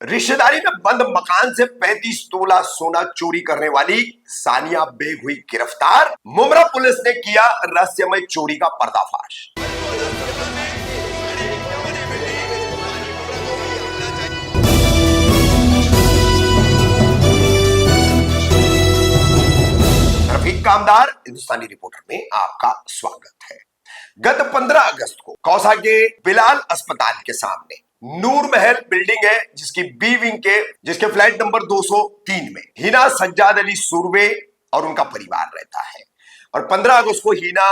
रिश्तेदारी में बंद मकान से 35 तोला सोना चोरी करने वाली सानिया बेग हुई गिरफ्तार। मुमरा पुलिस ने किया रहस्यमय चोरी का पर्दाफाश। रफीक कामदार हिंदुस्तानी रिपोर्टर में आपका स्वागत है। गत 15 अगस्त को कौसा के बिलाल अस्पताल के सामने नूर महल बिल्डिंग है जिसके फ्लैट नंबर 203 में हिना सज्जाद अली सुरवे और उनका परिवार रहता है। और 15 अगस्त को हिना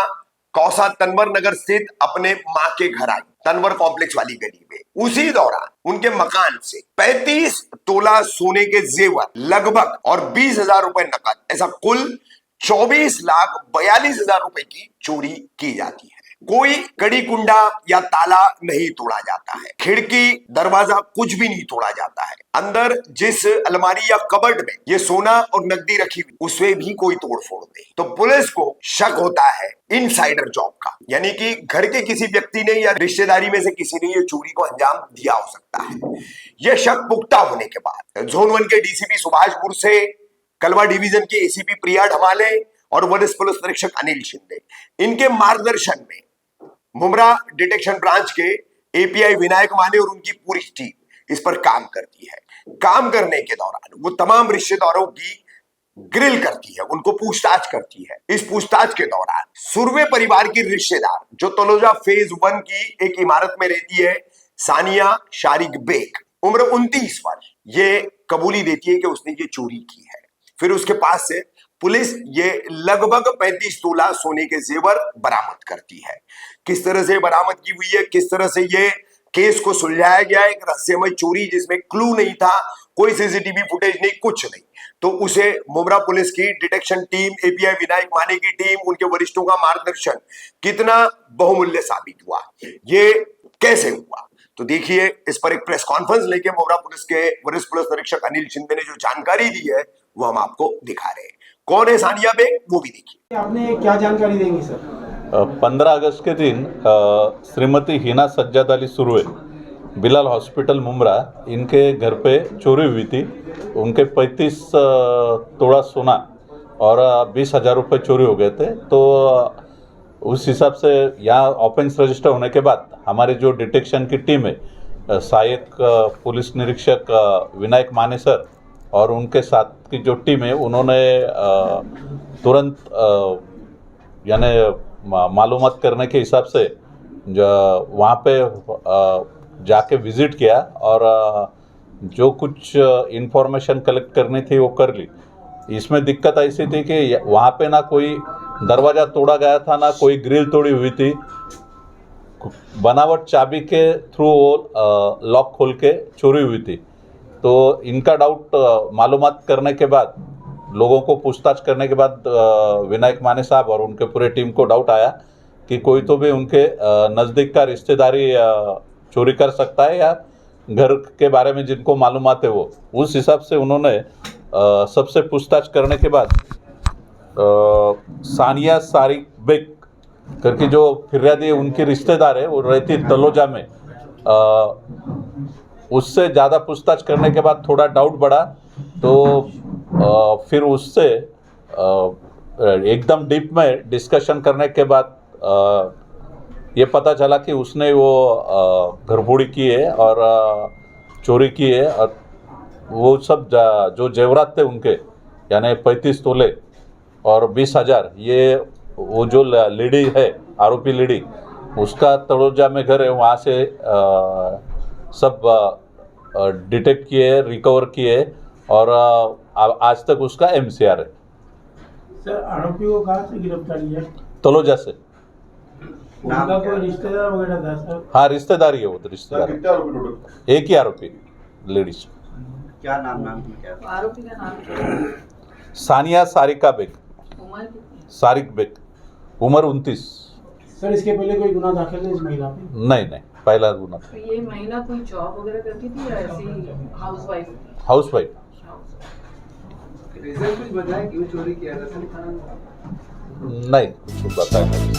कौसा तनवर नगर स्थित अपने मां के घर आई, तनवर कॉम्प्लेक्स वाली गली में। उसी दौरान उनके मकान से 35 तोला सोने के जेवर लगभग और 20,000 रुपए नकद, ऐसा कुल 24,42,000 रुपए की चोरी की जाती है। कोई कड़ी कुंडा या ताला नहीं तोड़ा जाता है, खिड़की दरवाजा कुछ भी नहीं तोड़ा जाता है। अंदर जिस अलमारी या कबर्ड में ये सोना और नकदी रखी हुई उसमें भी कोई तोड़फोड़ नहीं। तो पुलिस को शक होता है इनसाइडर जॉब का, यानी कि घर के किसी व्यक्ति ने या रिश्तेदारी में से किसी ने ये चोरी को अंजाम दिया हो सकता है। यह शक पुख्ता होने के बाद जोन 1 के डीसीपी सुभाष बुरसे, कलवा डिवीजन के एसीपी प्रिया ढवाले और वरिष्ठ पुलिस निरीक्षक अनिल शिंदे, इनके मार्गदर्शन में मुमरा डिटेक्शन ब्रांच के एपीआई विनायक माने और उनकी पूरी टीम इस पर काम करती है। काम करने के दौरान वो तमाम रिश्तेदारों की ग्रिल करती है, उनको पूछताछ करती है। इस पूछताछ के दौरान सुरवे परिवार की रिश्तेदार जो तलोजा फेज 1 की एक इमारत में रहती है, सानिया शारिक बेग, उम्र 29 वर्ष, ये कबूली देती है कि उसने ये चोरी की है। फिर उसके पास से पुलिस ये लगभग 35 तोला सोने के जेवर बरामद करती है। किस तरह से बरामद की हुई है, किस तरह से ये केस को सुलझाया गया, एक रहस्यमय चोरी जिसमें क्लू नहीं था, कोई सीसीटीवी फुटेज नहीं, कुछ नहीं, तो उसे मुमरा पुलिस की डिटेक्शन टीम, एपीआई विनायक माने की टीम, उनके वरिष्ठों का मार्गदर्शन कितना बहुमूल्य साबित हुआ, ये कैसे हुआ। तो देखिए, इस पर एक प्रेस कॉन्फ्रेंस लेके मुमरा पुलिस के वरिष्ठ पुलिस निरीक्षक अनिल शिंदे ने जो जानकारी दी है वो हम आपको दिखा रहे हैं। कौन है सानिया बेग, वो भी देखिए। आपने क्या जानकारी देंगे सर? 15 अगस्त के दिन श्रीमती हिना सज्जाद अली सुरवे, बिलाल हॉस्पिटल मुमरा, इनके घर पे चोरी हुई थी। उनके 35 तोड़ा सोना और 20,000 रुपये चोरी हो गए थे। तो उस हिसाब से यहाँ ऑफेंस रजिस्टर होने के बाद हमारी जो डिटेक्शन की टीम है, सहायक पुलिस निरीक्षक विनायक माने सर और उनके साथ की जो टीम है, उन्होंने तुरंत यानी मालूमात करने के हिसाब से वहाँ पे जाके विज़िट किया और जो कुछ इन्फॉर्मेशन कलेक्ट करनी थी वो कर ली। इसमें दिक्कत ऐसी थी कि वहाँ पे ना कोई दरवाज़ा तोड़ा गया था, ना कोई ग्रिल तोड़ी हुई थी। बनावट चाबी के थ्रू वो लॉक खोल के चोरी हुई थी। तो इनका डाउट मालूमात करने के बाद, लोगों को पूछताछ करने के बाद विनायक माने साहब और उनके पूरे टीम को डाउट आया कि कोई तो भी उनके नज़दीक का रिश्तेदारी चोरी कर सकता है या घर के बारे में जिनको मालूमात है वो। उस हिसाब से उन्होंने सबसे पूछताछ करने के बाद सानिया शारिक बेग करके जो फिरियादी उनकी रिश्तेदार है, वो रहती तलोजा में। उससे ज़्यादा पूछताछ करने के बाद थोड़ा डाउट बढ़ा, तो फिर उससे एकदम डीप में डिस्कशन करने के बाद ये पता चला कि उसने वो घरफोड़ी की है और चोरी की है। और वो सब जो जेवरात थे उनके, यानी 35 तोले और 20,000, ये वो जो लेडी है, आरोपी लेडी, उसका तलोजा में घर है, वहाँ से सब डिटेक्ट किए, रिकवर किए और आज तक उसका एमसीआर है। सर, आरोपी को कहाँ से गिरफ्तार किया? तलोजा से। उनका कोई रिश्तेदार वगैरह था सर? हाँ, रिश्तेदारी है वो, तो रिश्तेदार। कितने आरोपी टोटल? एक ही आरोपी लेडीज। क्या नाम क्या आरोपी का नाम क्या है? सानिया सारिका बेग, उम्र कितनी? सारिक बेग, उम्र 29। सर, इसके पहले कोई गुनाह दाखिल है इस महिला पे? नहीं, पहला गुना। तो ये महिला कोई जॉब वगैरह करती थी या ऐसी हाउसवाइफ? हाउसवाइफ। रीजन कुछ बताया क्यों चोरी किया था? नहीं, कुछ बताया नहीं।